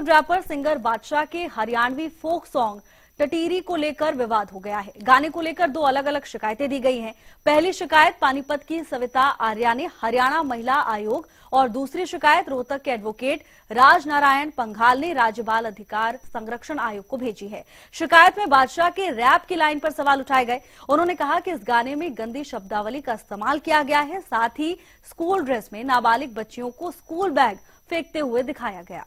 Bollywood wrapper singer बादशाह के Haryanvi folk song Tatiri को लेकर विवाद हो गया है। गाने को लेकर दो अलग अलग शिकायतें दी गई हैं। पहली शिकायत पानीपत की सविता आर्या ने हरियाणा महिला आयोग और दूसरी शिकायत रोहतक के एडवोकेट राज नारायण पंघाल ने राज्य बाल अधिकार संरक्षण आयोग को भेजी है। शिकायत में बादशाह के रैप की लाइन पर सवाल उठाए गए। उन्होंने कहा कि इस गाने में गंदी शब्दावली का इस्तेमाल किया गया है, साथ ही स्कूल ड्रेस में नाबालिग बच्चियों को स्कूल बैग फेंकते हुए दिखाया गया।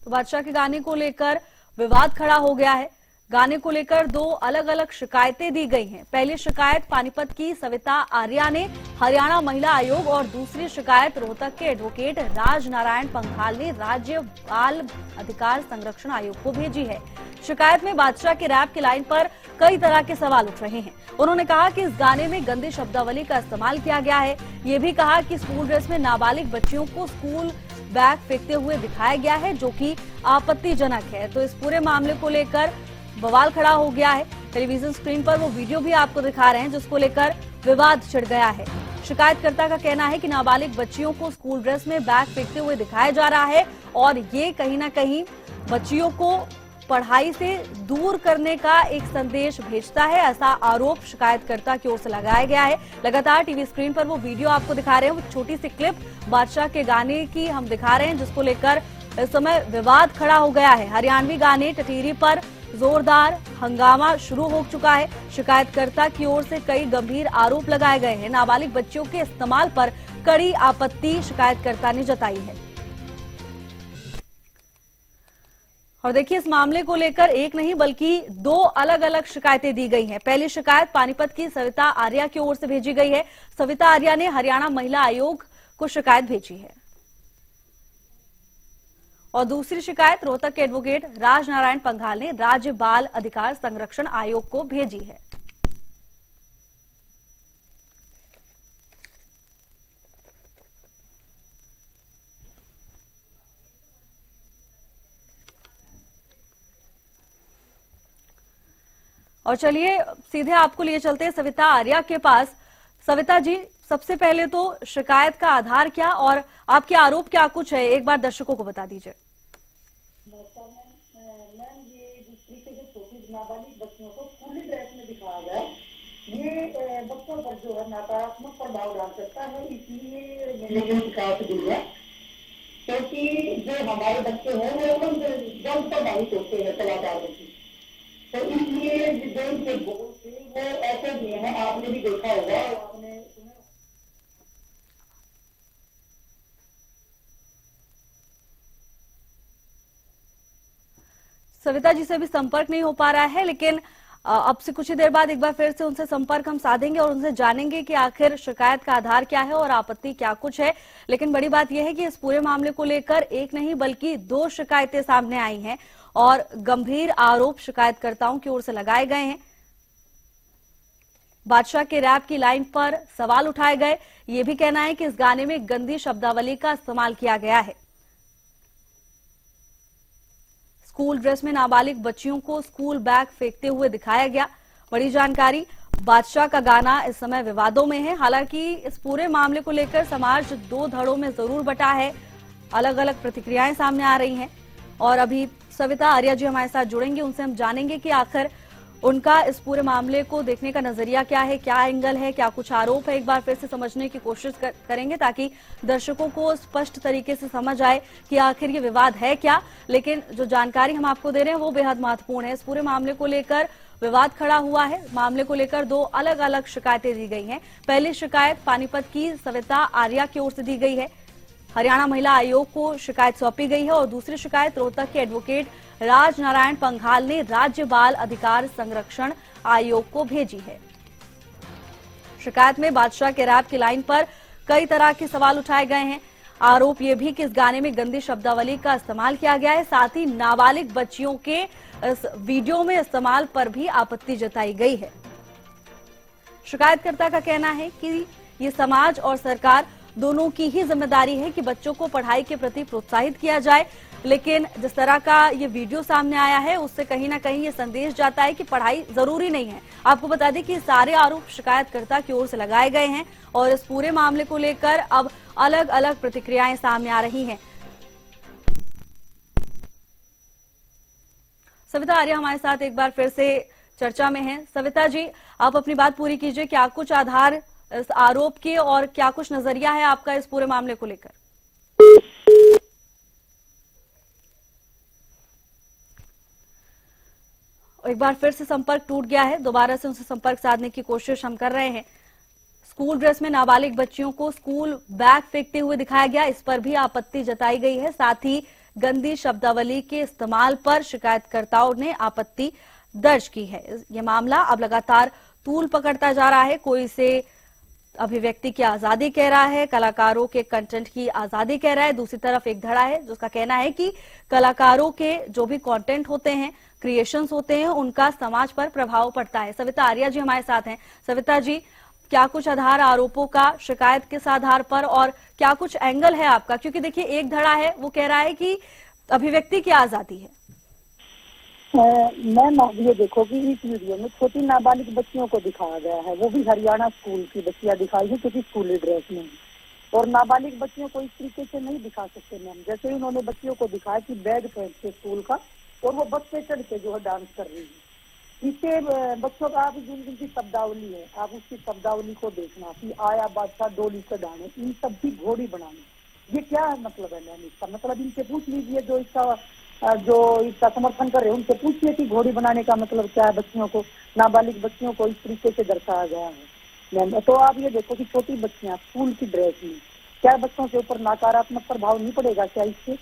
तो बादशाह के गाने को लेकर विवाद खड़ा हो गया है। गाने को लेकर दो अलग अलग शिकायतें दी गई हैं। पहली शिकायत पानीपत की सविता आर्या ने हरियाणा महिला आयोग और दूसरी शिकायत रोहतक के एडवोकेट राज नारायण पंघाल ने राज्य बाल अधिकार संरक्षण आयोग को भेजी है। शिकायत में बादशाह के रैप की लाइन पर कई तरह के सवाल उठ रहे हैं। उन्होंने कहा कि इस गाने में गंदी शब्दावली का इस्तेमाल किया गया है। ये भी कहा कि स्कूल ड्रेस में नाबालिग बच्चियों को स्कूल बैग फेंकते हुए दिखाया गया है, जो कि आपत्तिजनक है। तो इस पूरे मामले को लेकर बवाल खड़ा हो गया है। टेलीविजन स्क्रीन पर वो वीडियो भी आपको दिखा रहे हैं, जिसको लेकर विवाद छिड़ गया है। शिकायतकर्ता का कहना है कि नाबालिग बच्चियों को स्कूल ड्रेस में बैग फेंकते हुए दिखाया जा रहा है और ये कहीं ना कहीं बच्चियों को पढ़ाई से दूर करने का एक संदेश भेजता है, ऐसा आरोप शिकायतकर्ता की ओर से लगाया गया है। लगातार टीवी स्क्रीन पर वो वीडियो आपको दिखा रहे हैं, वो छोटी सी क्लिप बादशाह के गाने की हम दिखा रहे हैं, जिसको लेकर इस समय विवाद खड़ा हो गया है। हरियाणवी गाने टटीरी पर जोरदार हंगामा शुरू हो चुका है। शिकायतकर्ता की ओर से कई गंभीर आरोप लगाए गए हैं। नाबालिग बच्चियों के इस्तेमाल पर कड़ी आपत्ति शिकायतकर्ता ने जताई है। और देखिए, इस मामले को लेकर एक नहीं बल्कि दो अलग अलग शिकायतें दी गई हैं। पहली शिकायत पानीपत की सविता आर्या की ओर से भेजी गई है। सविता आर्या ने हरियाणा महिला आयोग को शिकायत भेजी है और दूसरी शिकायत रोहतक के एडवोकेट राज नारायण पंघाल ने राज्य बाल अधिकार संरक्षण आयोग को भेजी है। और चलिए सीधे आपको लिए चलते हैं सविता आर्या के पास। सविता जी, सबसे पहले तो शिकायत का आधार क्या और आपके आरोप क्या कुछ है, एक बार दर्शकों को बता दीजिए। मैम, ये जिस तरीके से छोटी नाबालिग बच्चियों को स्कूली ड्रेस में दिखाया गया, ये बच्चों पर जो है नकारात्मक प्रभाव डाल सकता है। इसलिए मैंने ये शिकायत दी है, क्योंकि जो हमारे बच्चे हैं वो एकदम जल्द प्रभावित होते हैं कलाकारों की, तो इसलिए जो इनके बोल थे वो ऐसे दिए हैं। आपने भी देखा होगा, आपने सुना। सविता जी से भी संपर्क नहीं हो पा रहा है, लेकिन अब से कुछ ही देर बाद एक बार फिर से उनसे संपर्क हम साधेंगे और उनसे जानेंगे कि आखिर शिकायत का आधार क्या है और आपत्ति क्या कुछ है। लेकिन बड़ी बात यह है कि इस पूरे मामले को लेकर एक नहीं बल्कि दो शिकायतें सामने आई हैं और गंभीर आरोप शिकायतकर्ताओं की ओर से लगाए गए हैं। बादशाह के रैप की लाइन पर सवाल उठाए गए। ये भी कहना है कि इस गाने में गंदी शब्दावली का इस्तेमाल किया गया है। स्कूल ड्रेस में नाबालिग बच्चियों को स्कूल बैग फेंकते हुए दिखाया गया। बड़ी जानकारी, बादशाह का गाना इस समय विवादों में है। हालांकि इस पूरे मामले को लेकर समाज दो धड़ों में जरूर बटा है। अलग अलग प्रतिक्रियाएं सामने आ रही हैं और अभी सविता आर्या जी हमारे साथ जुड़ेंगे, उनसे हम जानेंगे कि आखिर उनका इस पूरे मामले को देखने का नजरिया क्या है, क्या एंगल है, क्या कुछ आरोप है। एक बार फिर से समझने की कोशिश करेंगे ताकि दर्शकों को स्पष्ट तरीके से समझ आए कि आखिर ये विवाद है क्या। लेकिन जो जानकारी हम आपको दे रहे हैं वो बेहद महत्वपूर्ण है। इस पूरे मामले को लेकर विवाद खड़ा हुआ है। मामले को लेकर दो अलग अलग शिकायतें दी गई हैं। पहली शिकायत पानीपत की सविता आर्या की ओर से दी गई है, हरियाणा महिला आयोग को शिकायत सौंपी गई है और दूसरी शिकायत रोहतक के एडवोकेट राज नारायण पंघाल ने राज्य बाल अधिकार संरक्षण आयोग को भेजी है। शिकायत में बादशाह के रैप की लाइन पर कई तरह के सवाल उठाए गए हैं। आरोप यह भी कि इस गाने में गंदी शब्दावली का इस्तेमाल किया गया है, साथ ही नाबालिग बच्चियों के इस वीडियो में इस्तेमाल पर भी आपत्ति जताई गई है। शिकायतकर्ता का कहना है कि ये समाज और सरकार दोनों की ही जिम्मेदारी है कि बच्चों को पढ़ाई के प्रति प्रोत्साहित किया जाए। लेकिन जिस तरह का ये वीडियो सामने आया है उससे कहीं ना कहीं ये संदेश जाता है कि पढ़ाई जरूरी नहीं है। आपको बता दें कि सारे आरोप शिकायतकर्ता की ओर से लगाए गए हैं और इस पूरे मामले को लेकर अब अलग अलग प्रतिक्रियाएं सामने आ रही हैं। सविता आर्य हमारे साथ एक बार फिर से चर्चा में हैं। सविता जी, आप अपनी बात पूरी कीजिए। क्या कुछ आधार इस आरोप के और क्या कुछ नजरिया है आपका इस पूरे मामले को लेकर? एक बार फिर से संपर्क टूट गया है, दोबारा से उनसे संपर्क साधने की कोशिश हम कर रहे हैं। स्कूल ड्रेस में नाबालिग बच्चियों को स्कूल बैग फेंकते हुए दिखाया गया, इस पर भी आपत्ति जताई गई है। साथ ही गंदी शब्दावली के इस्तेमाल पर शिकायतकर्ताओं ने आपत्ति दर्ज की है। यह मामला अब लगातार तूल पकड़ता जा रहा है। कोई इसे अभिव्यक्ति की आजादी कह रहा है, कलाकारों के कंटेंट की आजादी कह रहा है। दूसरी तरफ एक धड़ा है जिसका कहना है कि कलाकारों के जो भी कंटेंट होते हैं, क्रिएशंस होते हैं, उनका समाज पर प्रभाव पड़ता है। सविता आर्या जी हमारे साथ हैं। सविता जी, क्या कुछ आधार आरोपों का, शिकायत किस आधार पर और क्या कुछ एंगल है आपका? क्योंकि देखिए एक धड़ा है वो कह रहा है कि अभिव्यक्ति की आजादी है। मैम आप ये देखो कि इस वीडियो में छोटी नाबालिग बच्चियों को दिखाया गया है, वो भी हरियाणा स्कूल की बच्चियां दिखाई है क्योंकि स्कूली ड्रेस में। और नाबालिग बच्चियों को इस तरीके से नहीं दिखा सकते मैम। जैसे ही उन्होंने बच्चियों को दिखाया कि बैग फेंक के स्कूल का और वो बस पे चढ़ के जो है डांस कर रही है, इससे बच्चों का आप जिनकी शब्दावली है, आप उसकी शब्दावली को देखना कि आया बादशाह डोली से डाने, इन सब की घोड़ी बनाने, ये क्या मतलब है मैम? इसका मतलब इनसे पूछ लीजिए जो इसका समर्थन कर रहे हैं, उनसे पूछिए कि घोड़ी बनाने का मतलब क्या है। बच्चियों को, नाबालिग बच्चियों को इस तरीके से दर्शाया गया है मैम। तो आप ये देखो कि छोटी बच्चियां स्कूल की ड्रेस में, क्या बच्चों के ऊपर नकारात्मक प्रभाव नहीं पड़ेगा क्या इससे?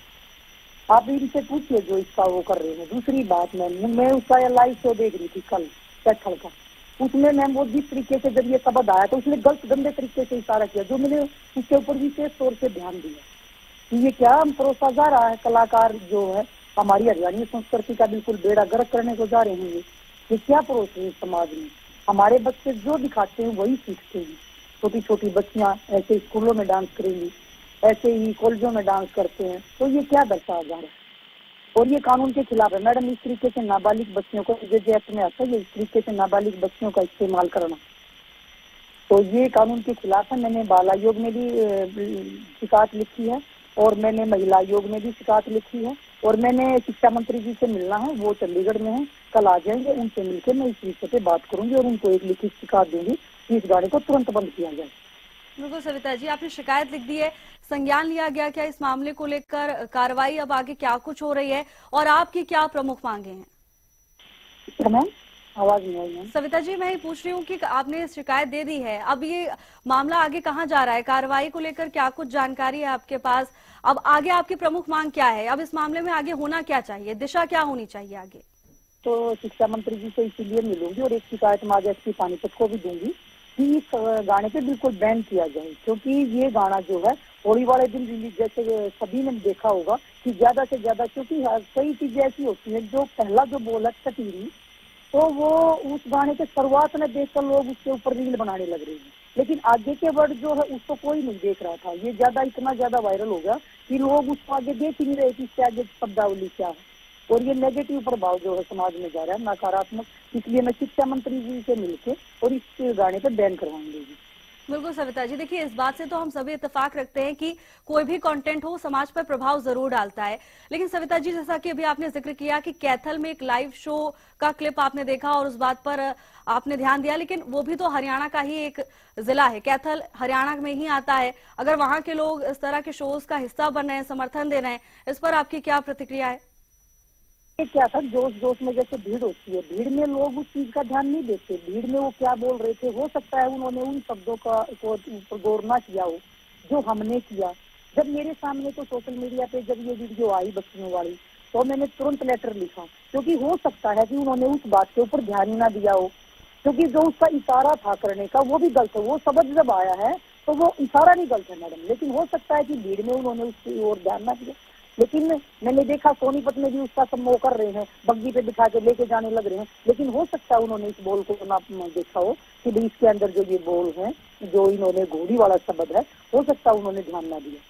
आप इनसे पूछिए जो इसका वो कर रहे हैं। दूसरी बात मैम, मैं उसका लाइव शो देख रही थी कल कैथल का, उसमें मैम वो जिस तरीके से जब ये शब्द आया तो उसने गलत गंदे तरीके से इशारा किया, जो मैंने उसके ऊपर विशेष तौर से ध्यान दिया। ये क्या हम परोसा जा रहा है? कलाकार जो है हमारी हरियाणवी संस्कृति का बिल्कुल बेड़ा गर्क करने को जा रहे हैं। ये क्या परोस रहे हैं समाज में? हमारे बच्चे जो दिखाते हैं वही सीखते हैं। छोटी छोटी बच्चियां ऐसे स्कूलों में डांस करेंगी, ऐसे ही कॉलेजों में डांस करते हैं, तो ये क्या दर्शाया जा रहा है? और ये कानून के खिलाफ है मैडम। इस तरीके से नाबालिग बच्चियों को जो एक्ट में आता है, इस तरीके से नाबालिग बच्चियों का इस्तेमाल करना, तो ये कानून के खिलाफ है। मैंने बाल आयोग में भी शिकायत लिखी है और मैंने महिला आयोग में भी शिकायत लिखी है और मैंने शिक्षा मंत्री जी से मिलना है, वो चंडीगढ़ में है, कल आ जाएंगे। उनसे मिलकर मैं इस विषय पे बात करूंगी और उनको एक लिखित शिकायत दूंगी कि इस गाड़ी को तुरंत बंद किया जाए। बिल्कुल सविता जी, आपने शिकायत लिख दी है, संज्ञान लिया गया क्या इस मामले को लेकर? कार्रवाई अब आगे क्या कुछ हो रही है और आपकी क्या प्रमुख मांगे हैं? मैम आवाज नहीं आई। सविता जी, मैं ये पूछ रही हूँ कि आपने शिकायत दे दी है, अब ये मामला आगे कहाँ जा रहा है? कार्रवाई को लेकर क्या कुछ जानकारी है आपके पास? अब आगे आपकी प्रमुख मांग क्या है? अब इस मामले में आगे होना क्या चाहिए, दिशा क्या होनी चाहिए आगे? तो शिक्षा मंत्री जी से इसीलिए मिलूंगी और एक शिकायत मैं एसपी पानीपत को भी दूंगी कि इस गाने पे बिल्कुल बैन किया जाए, क्योंकि ये गाना जो है होली वाले दिन रिलीज, जैसे सभी ने देखा होगा कि ज्यादा से ज्यादा, क्योंकि कई चीजें ऐसी होती है जो पहला जो बोल है कटीरी, तो वो उस गाने के शुरुआत में देखकर लोग उसके ऊपर रील बनाने लग रहे हैं, लेकिन आगे के वर्ड जो है उसको कोई नहीं देख रहा था। ये ज्यादा इतना ज्यादा वायरल हो गया कि लोग उसको आगे देख ही नहीं रहे कि इससे आगे शब्दावली क्या है, और ये नेगेटिव प्रभाव जो है समाज में जा रहा है, नकारात्मक। इसलिए मैं शिक्षा मंत्री जी से मिलकर और इस गाने पर बैन करवाऊंगी। बिल्कुल सविता जी, देखिए इस बात से तो हम सभी इत्तेफाक रखते हैं कि कोई भी कंटेंट हो समाज पर प्रभाव जरूर डालता है। लेकिन सविता जी, जैसा कि अभी आपने जिक्र किया कि कैथल में एक लाइव शो का क्लिप आपने देखा और उस बात पर आपने ध्यान दिया, लेकिन वो भी तो हरियाणा का ही एक जिला है, कैथल हरियाणा में ही आता है। अगर वहां के लोग इस तरह के शोज का हिस्सा बन रहे हैं, समर्थन दे रहे हैं, इस पर आपकी क्या प्रतिक्रिया है? क्या था, जोश जोश में जैसे भीड़ होती है, भीड़ में लोग उस चीज का ध्यान नहीं देते। भीड़ में वो क्या बोल रहे थे, हो सकता है उन्होंने उन शब्दों को गौर ना किया हो जो हमने किया। जब मेरे सामने तो सोशल मीडिया पे जब ये वीडियो आई बच्चियों वाली, तो मैंने तुरंत लेटर लिखा, क्योंकि हो सकता है कि उन्होंने उस बात के ऊपर ध्यान ही ना दिया हो, क्योंकि जो उसका इशारा था करने का वो भी गलत है। वो शब्द जब आया है तो वो इशारा नहीं गलत है मैडम, लेकिन हो सकता है कि भीड़ में उन्होंने उसकी ओर ध्यान ना दिया। लेकिन मैंने देखा सोनीपत में भी उसका सब वो कर रहे हैं, बग्गी पे दिखा के लेके जाने लग रहे हैं, लेकिन हो सकता है उन्होंने इस बोल को ना देखा हो कि भाई इसके अंदर जो ये बोल है, जो इन्होंने घोड़ी वाला शब्द है, हो सकता है उन्होंने ध्यान ना दिया।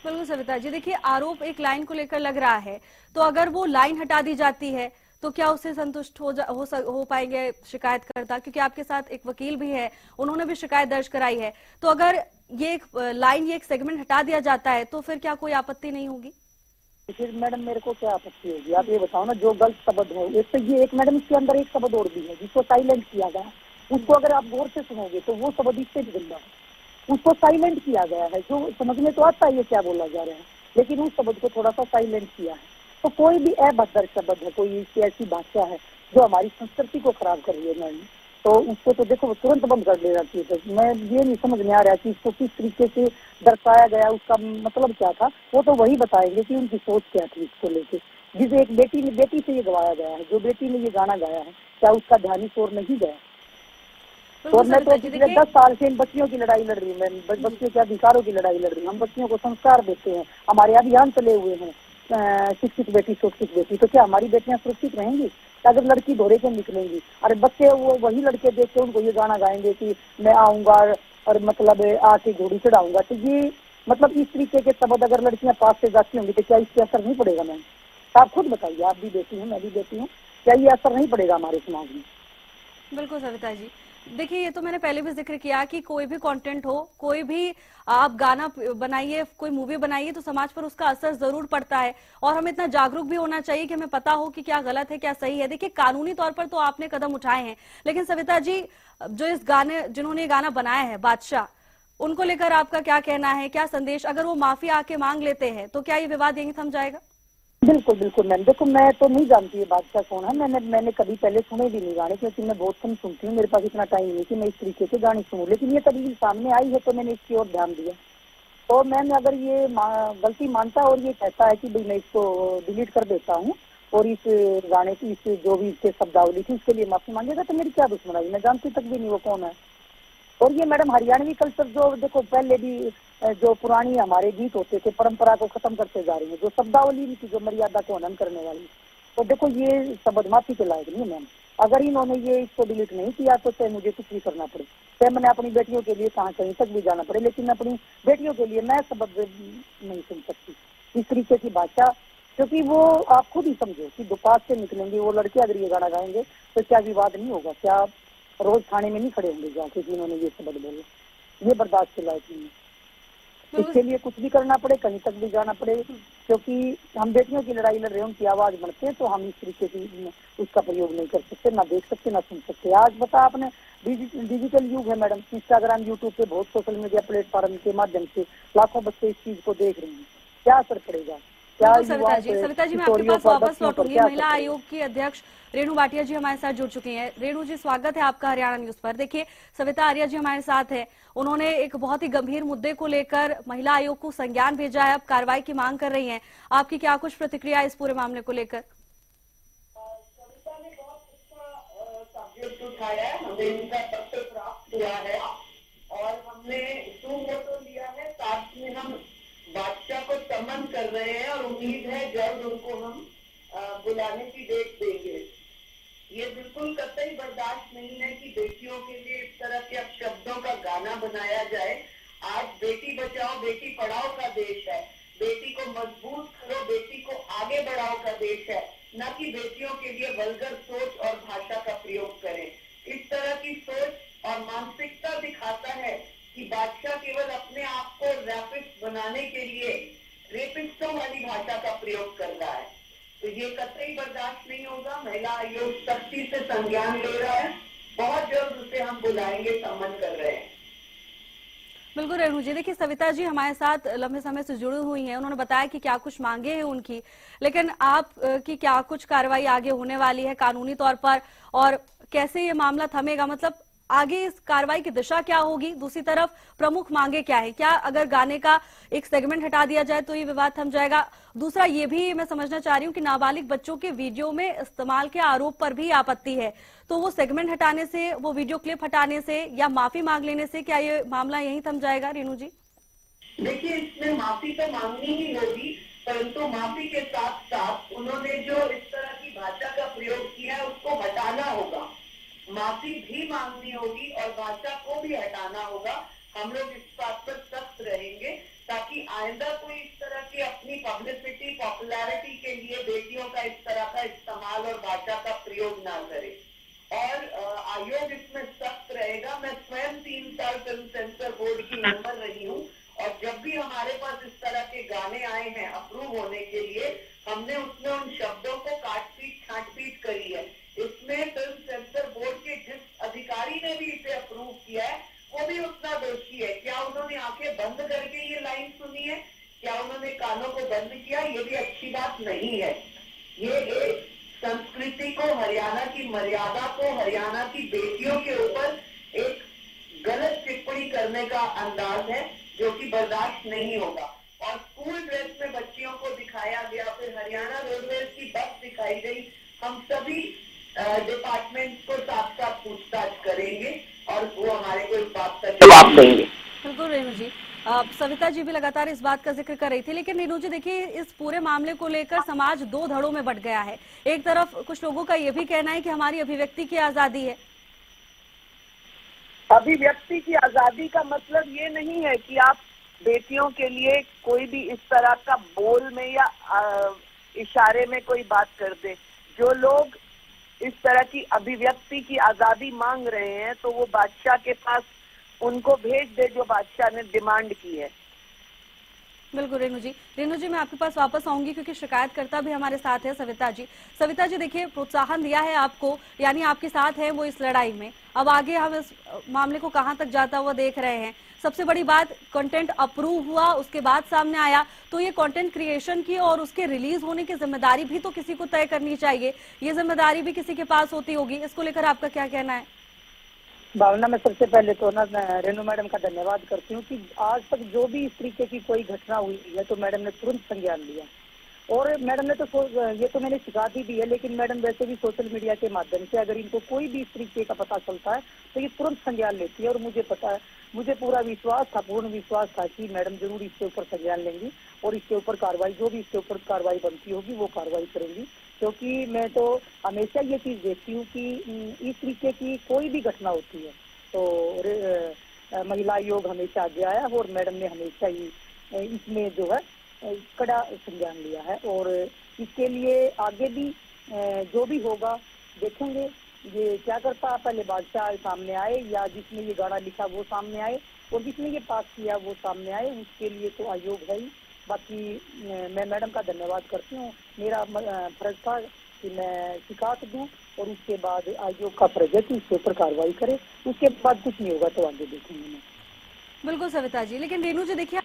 बिल्कुल सविता जी, देखिए आरोप एक लाइन को लेकर लग रहा है, तो अगर वो लाइन हटा दी जाती है तो क्या उससे संतुष्ट हो पाएंगे शिकायतकर्ता? क्योंकि आपके साथ एक वकील भी है, उन्होंने भी शिकायत दर्ज कराई है। तो अगर ये एक लाइन, ये एक सेगमेंट हटा दिया जाता है तो फिर क्या कोई आपत्ति नहीं होगी? फिर मैडम मेरे को क्या आपत्ति होगी? आप ये बताओ ना, जो गलत शब्द है, एक तो ये एक मैडम इसके अंदर एक शब्द और भी है जिसको साइलेंट किया गया है। उसको अगर आप गौर से सुनोगे तो वो शब्द इससे भी गंदा है। उसको साइलेंट किया गया है, जो समझ में तो आता है ये क्या बोला जा रहा है, लेकिन उस शब्द को थोड़ा सा साइलेंट किया है। तो कोई भी अभद्र शब्द है, कोई ऐसी भाषा है जो हमारी संस्कृति को खराब कर रही है मैडम, तो उसको तो देखो तुरंत बंद कर देना चाहिए। तो मैं ये नहीं समझ में आ रहा कि इसको किस तरीके से दर्शाया गया, उसका मतलब क्या था। वो तो वही बताएंगे कि उनकी सोच क्या थी इसको लेके। जिस एक बेटी से ये गवाया गया है, जो बेटी ने ये गाना गाया है, क्या उसका ध्यान इस ओर नहीं गया? और मैं तो पिछले 10 साल से इन बच्चियों की लड़ाई लड़ रही हूँ, मैं बच्चियों के अधिकारों की लड़ाई लड़ रही हूँ। हम बच्चियों को संस्कार देते हैं, हमारे अभियान चले हुए हैं, शिक्षित बेटी सुरक्षित बेटी। तो क्या हमारी बेटियां सुरक्षित रहेंगी? अगर लड़की दौरे से निकलेंगी, अरे बच्चे वो वही लड़के देख के उनको ये गाना गाएंगे कि मैं आऊंगा और मतलब आके घोड़ी चढ़ाऊंगा। तो ये मतलब इस तरीके के शब्द अगर लड़कियां पास से जाती होंगी तो क्या इससे असर नहीं पड़ेगा? मैम आप खुद बताइए, आप भी बेटी हैं, मैं भी बेटी हूँ, क्या ये असर नहीं पड़ेगा हमारे समाज में? बिल्कुल सविता जी, देखिए ये तो मैंने पहले भी जिक्र किया कि कोई भी कंटेंट हो, कोई भी आप गाना बनाइए, कोई मूवी बनाइए, तो समाज पर उसका असर जरूर पड़ता है। और हमें इतना जागरूक भी होना चाहिए कि हमें पता हो कि क्या गलत है क्या सही है। देखिए कानूनी तौर पर तो आपने कदम उठाए हैं, लेकिन सविता जी जो इस गाने, जिन्होंने ये गाना बनाया है बादशाह, उनको लेकर आपका क्या कहना है, क्या संदेश? अगर वो माफी आके मांग लेते हैं तो क्या ये विवाद यहीं थम जाएगा? बिल्कुल बिल्कुल मैम, देखो मैं तो नहीं जानती ये बादशाह कौन है, मैंने कभी पहले सुने भी नहीं गाने, क्योंकि मैं बहुत कम सुनती हूँ। मेरे पास इतना टाइम नहीं कि मैं इस तरीके के गाने सुनूं, लेकिन ये तभी सामने आई है तो मैंने इसकी ओर ध्यान दिया। और मैम अगर ये गलती मानता है और ये कहता है कि भाई मैं इसको डिलीट कर देता हूँ और इस गाने की इस जो भी इसके शब्दावली थी उसके लिए माफी मांगेगा, तो मेरी क्या दुश्मनाई? मैं जानती तक भी नहीं वो कौन है। और ये मैडम हरियाणवी कल्चर जो देखो पहले भी जो पुरानी हमारे गीत होते थे, परंपरा को खत्म करते जा रही है, जो शब्दावली भी थी जो मर्यादा को हनन करने वाली। तो देखो ये शब्द माफी के लायक नहीं है मैम। अगर इन्होंने ये इसको डिलीट नहीं किया तो चाहे मुझे कुछ भी करना पड़े, चाहे मैंने अपनी बेटियों के लिए कहीं तक भी जाना पड़े, लेकिन अपनी बेटियों के लिए मैं शब्द नहीं सुन सकती इस तरीके की भाषा। क्योंकि वो आप खुद ही समझो कि दोपास से निकलेंगे वो लड़के, अगर ये गाना गाएंगे तो क्या विवाद नहीं होगा? क्या रोज थाने में नहीं खड़े होंगे जाके कि इन्होंने ये शब्द बोले? ये बर्दाश्त के लायक नहीं है। इसके लिए कुछ भी करना पड़े, कहीं तक भी जाना पड़े, क्योंकि हम बेटियों की लड़ाई लड़ रहे हैं, उनकी आवाज बढ़ते हैं, तो हम इस तरीके की उसका प्रयोग नहीं कर सकते, ना देख सकते ना सुन सकते। आज बता आपने डिजिटल युग है मैडम, इंस्टाग्राम यूट्यूब पे बहुत सोशल मीडिया प्लेटफॉर्म के माध्यम से लाखों बच्चे इस चीज को देख रहे हैं। क्या असर पड़ेगा? क्या सविता जी मैं आपके पास वापस लौटूंगी। महिला आयोग की अध्यक्ष रेणु भाटिया जी हमारे साथ जुड़ चुकी हैं। रेणु जी स्वागत है आपका हरियाणा न्यूज पर। देखिए सविता आर्या जी हमारे साथ है, उन्होंने एक बहुत ही गंभीर मुद्दे को लेकर महिला आयोग को संज्ञान भेजा है, अब कार्रवाई की मांग कर रही हैं। आपकी क्या कुछ प्रतिक्रिया है इस पूरे मामले को लेकर? सविता ने बहुत अच्छा सब्जेक्ट उठाया है, हमें इनका पत्र प्राप्त हुआ है और हमने सुमोटो लिया है, साथ में हम बादशाह को समन कर रहे हैं और उम्मीद है जल्द उनको हम बुलाने की डेट देंगे। ये बिल्कुल कतई बर्दाश्त नहीं है कि बेटियों के लिए इस तरह के शब्दों का गाना बनाया जाए। आज बेटी बचाओ बेटी पढ़ाओ का देश है, बेटी को मजबूत करो बेटी को आगे बढ़ाओ का देश है, न कि बेटियों के लिए वल्गर सोच और भाषा का प्रयोग करें। इस तरह की सोच और मानसिकता दिखाता है कि बादशाह केवल अपने आप को रैपिस्ट बनाने के लिए रेपिस्टों वाली भाषा का प्रयोग कर रहा है। तो ये कतई बर्दाश्त नहीं होगा। महिला आयोग सख्ती से संज्ञान ले रहा है, बहुत जल्द उसे हम बुलाएंगे, सम्मान कर रहे हैं। बिल्कुल रेणु जी, देखिए सविता जी हमारे साथ लंबे समय से जुड़ी हुई हैं, उन्होंने बताया कि क्या कुछ मांगे हैं उनकी, लेकिन आप की क्या कुछ कार्रवाई आगे होने वाली है कानूनी तौर पर, और कैसे ये मामला थमेगा? मतलब आगे इस कार्रवाई की दिशा क्या होगी? दूसरी तरफ प्रमुख मांगे क्या है? क्या अगर गाने का एक सेगमेंट हटा दिया जाए तो ये विवाद थम जाएगा? दूसरा ये भी मैं समझना चाह रही हूँ कि नाबालिग बच्चों के वीडियो में इस्तेमाल के आरोप पर भी आपत्ति है, तो वो सेगमेंट हटाने से, वो वीडियो क्लिप हटाने से या माफी मांग लेने से क्या ये मामला यहीं थम जाएगा? रेणु जी देखिए इसमें माफी तो मांगनी ही होगी, परंतु माफी के साथ साथ उन्होंने जो इस तरह की भाषा का प्रयोग किया है उसको हटाना होगा। माफी भी मांगनी होगी और भाषा को भी हटाना होगा। हम लोग इस बात पर सख्त रहेंगे ताकि आइंदा कोई इस तरह की अपनी पब्लिसिटी पॉपुलैरिटी के लिए बेटियों का इस तरह का इस्तेमाल और भाषा का प्रयोग ना करे। और आयोग इसमें सख्त रहेगा। मैं स्वयं 3 साल फिल्म सेंसर बोर्ड की मेंबर रही हूँ और जब भी हमारे पास इस तरह के गाने आए हैं अप्रूव होने के लिए, हमने उसमें उन शब्दों को काटपीट छांटपीट करी है। इसमें फिल्म सेंसर बोर्ड के जिस अधिकारी ने भी इसे अप्रूव किया है वो भी उतना दोषी है। क्या उन्होंने आंखें बंद करके ये लाइन सुनी है? क्या उन्होंने कानों को बंद किया? ये भी अच्छी बात नहीं है। ये एक संस्कृति को, हरियाणा की मर्यादा को, हरियाणा की बेटियों के ऊपर एक गलत टिप्पणी करने का अंदाज है जो कि बर्दाश्त नहीं होगा। और स्कूल ड्रेस में बच्चियों को दिखाया गया, फिर हरियाणा रोडवेज की बस दिखाई गई। हम सभी डिपार्टमेंट को साथ साथ पूछताछ करेंगे और वो हमारे को इस बात का जवाब देंगे। बिल्कुल रेणु जी, सविता जी भी लगातार इस बात का जिक्र कर रही थी, लेकिन रेणु जी देखिए, इस पूरे मामले को लेकर समाज 2 धड़ों में बंट गया है। एक तरफ कुछ लोगों का ये भी कहना है कि हमारी अभिव्यक्ति की आजादी है। अभिव्यक्ति की आजादी का मतलब ये नहीं है कि आप बेटियों के लिए कोई भी इस तरह का बोल में या इशारे में कोई बात कर दे। जो लोग इस तरह की अभिव्यक्ति की आजादी मांग रहे हैं तो वो बादशाह के पास उनको भेज दे जो बादशाह ने डिमांड की है। बिल्कुल रेणु जी, मैं आपके पास वापस आऊंगी क्योंकि शिकायतकर्ता भी हमारे साथ है, सविता जी। सविता जी देखिए, प्रोत्साहन दिया है आपको, यानी आपके साथ है वो इस लड़ाई में। अब आगे हम इस मामले को कहां तक जाता हुआ देख रहे हैं। सबसे बड़ी बात, कंटेंट अप्रूव हुआ, उसके बाद सामने आया, तो ये कंटेंट क्रिएशन की और उसके रिलीज होने की जिम्मेदारी भी तो किसी को तय करनी चाहिए। ये जिम्मेदारी भी किसी के पास होती होगी। इसको लेकर आपका क्या कहना है? भावना, मैं सबसे पहले तो ना रेणु मैडम का धन्यवाद करती हूँ कि आज तक जो भी इस तरीके की कोई घटना हुई है तो मैडम ने तुरंत संज्ञान लिया। और मैडम ने तो ये तो मैंने शिकायत ही दी है, लेकिन मैडम वैसे भी सोशल मीडिया के माध्यम से अगर इनको कोई भी इस तरीके का पता चलता है तो ये तुरंत संज्ञान लेती है। और मुझे पता है, मुझे पूरा विश्वास था, पूर्ण विश्वास था कि मैडम जरूर इसके ऊपर संज्ञान लेंगी और इसके ऊपर कार्रवाई, जो भी इसके ऊपर कार्रवाई बनती होगी वो कार्रवाई करेंगी। क्योंकि मैं तो हमेशा ये चीज देखती हूँ कि इस तरीके की कोई भी घटना होती है तो महिला आयोग हमेशा आगे आया और मैडम ने हमेशा ही इसमें जो है कड़ा संज्ञान लिया है। और इसके लिए आगे भी जो भी होगा देखेंगे ये क्या करता है। पहले बादशाह सामने आए या जिसने ये गाना लिखा वो सामने आए और जिसने ये पास किया वो सामने आए, उसके लिए तो आयोग है ही। बाकी मैं मैडम का धन्यवाद करती हूँ। मेरा फर्ज था कि मैं शिकायत दूं और उसके बाद आयोग का फर्ज है कि उसके ऊपर कार्रवाई करे। उसके बाद कुछ नहीं होगा तो आगे देखेंगे। बिल्कुल सविता जी, लेकिन रेणु जी देखिए,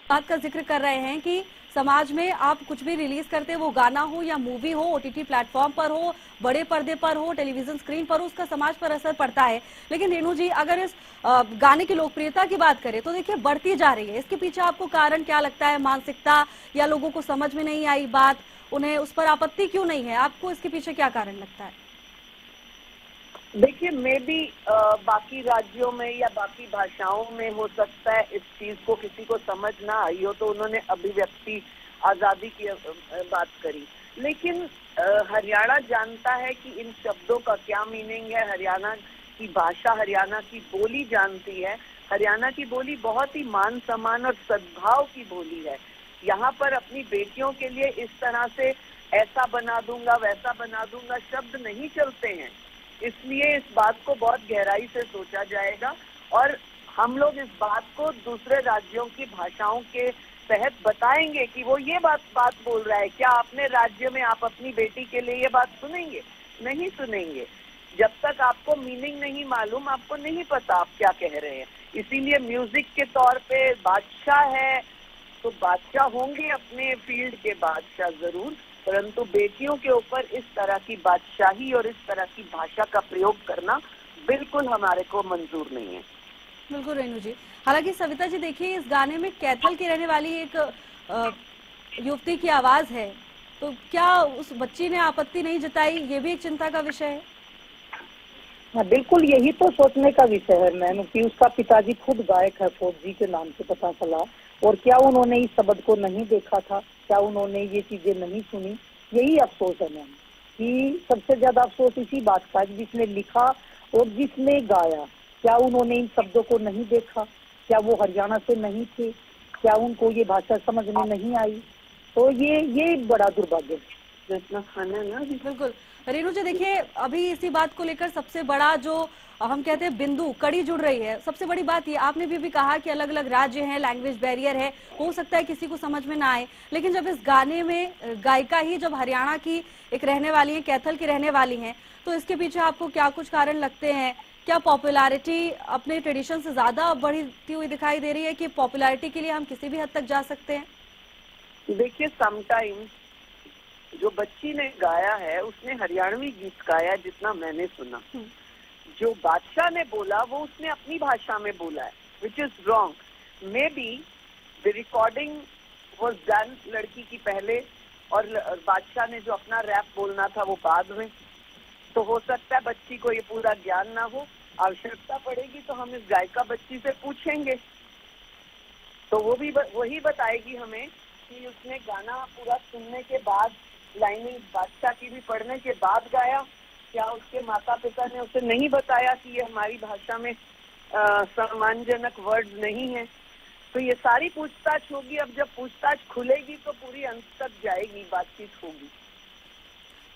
बात का जिक्र कर रहे हैं कि समाज में आप कुछ भी रिलीज करते, वो गाना हो या मूवी हो, ओटीटी प्लेटफॉर्म पर हो, बड़े पर्दे पर हो, टेलीविजन स्क्रीन पर हो, उसका समाज पर असर पड़ता है। लेकिन रेणु जी, अगर इस गाने की लोकप्रियता की बात करें तो देखिए बढ़ती जा रही है। इसके पीछे आपको कारण क्या लगता है? मानसिकता, या लोगों को समझ में नहीं आई बात, उन्हें उस पर आपत्ति क्यों नहीं है? आपको इसके पीछे क्या कारण लगता है? देखिए, मैं भी बाकी राज्यों में या बाकी भाषाओं में हो सकता है इस चीज को किसी को समझ ना आई हो तो उन्होंने अभिव्यक्ति आजादी की बात करी। लेकिन हरियाणा जानता है कि इन शब्दों का क्या मीनिंग है। हरियाणा की भाषा, हरियाणा की बोली जानती है। हरियाणा की बोली बहुत ही मान सम्मान और सद्भाव की बोली है। यहाँ पर अपनी बेटियों के लिए इस तरह से ऐसा बना दूंगा वैसा बना दूंगा शब्द नहीं चलते हैं। इसलिए इस बात को बहुत गहराई से सोचा जाएगा और हम लोग इस बात को दूसरे राज्यों की भाषाओं के तहत बताएंगे कि वो ये बात बोल रहा है। क्या अपने राज्य में आप अपनी बेटी के लिए ये बात सुनेंगे? नहीं सुनेंगे। जब तक आपको मीनिंग नहीं मालूम, आपको नहीं पता आप क्या कह रहे हैं। इसीलिए म्यूजिक के तौर पे बादशाह है तो बादशाह होंगे, अपने फील्ड के बादशाह जरूर, परंतु बेटियों के ऊपर इस तरह की बादशाही और इस तरह की भाषा का प्रयोग करना बिल्कुल हमारे को मंजूर नहीं है। बिल्कुल रेणु जी। हालांकि सविता जी देखिए, इस गाने में कैथल की रहने वाली एक युवती की आवाज है, तो क्या उस बच्ची ने आपत्ति नहीं जताई? ये भी एक चिंता का विषय है। हाँ, बिल्कुल यही तो सोचने का विषय है मैम कि उसका पिताजी खुद गायक है, फौजी के नाम से पता चला। और क्या उन्होंने इस शब्द को नहीं देखा था? क्या उन्होंने ये चीजें नहीं सुनी? यही अफसोस है मैम कि सबसे ज्यादा अफसोस इसी बात का है जिसने लिखा और जिसने गाया, क्या उन्होंने इन शब्दों को नहीं देखा? क्या वो हरियाणा से नहीं थे? क्या उनको ये भाषा समझ में नहीं आई? तो ये बड़ा दुर्भाग्य है। इतना खाना ना बिल्कुल रेणु जी, देखिए अभी इसी बात को लेकर सबसे बड़ा जो हम कहते हैं बिंदु कड़ी जुड़ रही है। सबसे बड़ी बात ये आपने भी कहा कि अलग अलग राज्य हैं, लैंग्वेज बैरियर है, हो सकता है किसी को समझ में ना आए, लेकिन जब इस गाने में गायिका ही जब हरियाणा की एक रहने वाली है, कैथल की रहने वाली हैं, तो इसके पीछे आपको क्या कुछ कारण लगते हैं? क्या पॉपुलैरिटी अपने ट्रेडिशन से ज्यादा बढ़ती हुई दिखाई दे रही है कि पॉपुलैरिटी के लिए हम किसी भी हद तक जा सकते हैं? देखिए, समटाइम्स जो बच्ची ने गाया है उसने हरियाणवी गीत गाया जितना मैंने सुना। जो बादशाह ने बोला वो उसने अपनी भाषा में बोला है, which is wrong. May be the recording was done लड़की की पहले और बादशाह ने जो अपना रैप बोलना था वो बाद में। तो हो सकता है बच्ची को ये पूरा ज्ञान ना हो। आवश्यकता पड़ेगी तो हम इस गायिका बच्ची से पूछेंगे, तो वो भी वही बताएगी हमें कि उसने गाना पूरा सुनने के बाद लाइनिंग बादशाह की भी पढ़ने के बाद गाया, क्या उसके माता पिता ने उसे नहीं बताया कि ये हमारी भाषा में सम्मानजनक वर्ड नहीं है। तो ये सारी पूछताछ होगी। अब जब पूछताछ खुलेगी तो पूरी अंत तक जाएगी, बातचीत होगी।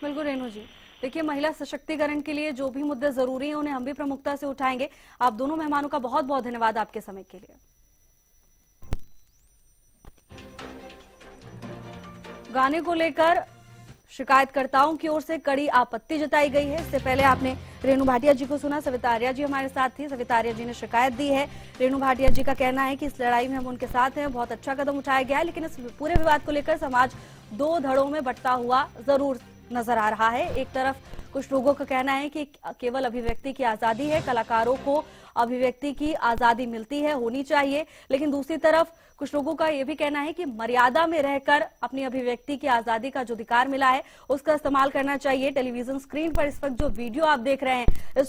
बिल्कुल रेणु जी, देखिए महिला सशक्तिकरण के लिए जो भी मुद्दे जरूरी हैं उन्हें हम भी प्रमुखता से उठाएंगे। आप दोनों मेहमानों का बहुत बहुत धन्यवाद आपके समय के लिए। गाने को लेकर शिकायतकर्ताओं की ओर से कड़ी आपत्ति जताई गई है। इससे पहले आपने रेणु भाटिया जी को सुना, सविता आर्या जी हमारे साथ थी। सविता आर्या जी ने शिकायत दी है। रेणु भाटिया जी का कहना है कि इस लड़ाई में हम उनके साथ हैं, बहुत अच्छा कदम उठाया गया है, लेकिन इस पूरे विवाद को लेकर समाज दो धड़ों में बंटता हुआ जरूर नजर आ रहा है। एक तरफ कुछ लोगों का कहना है कि केवल अभिव्यक्ति की आजादी है, कलाकारों को अभिव्यक्ति की आजादी मिलती है, होनी चाहिए, लेकिन दूसरी तरफ कुछ लोगों का यह भी कहना है कि मर्यादा में रहकर अपनी अभिव्यक्ति की आजादी का जो अधिकार मिला है उसका इस्तेमाल करना चाहिए। टेलीविजन स्क्रीन पर इस वक्त जो वीडियो आप देख रहे हैं, इस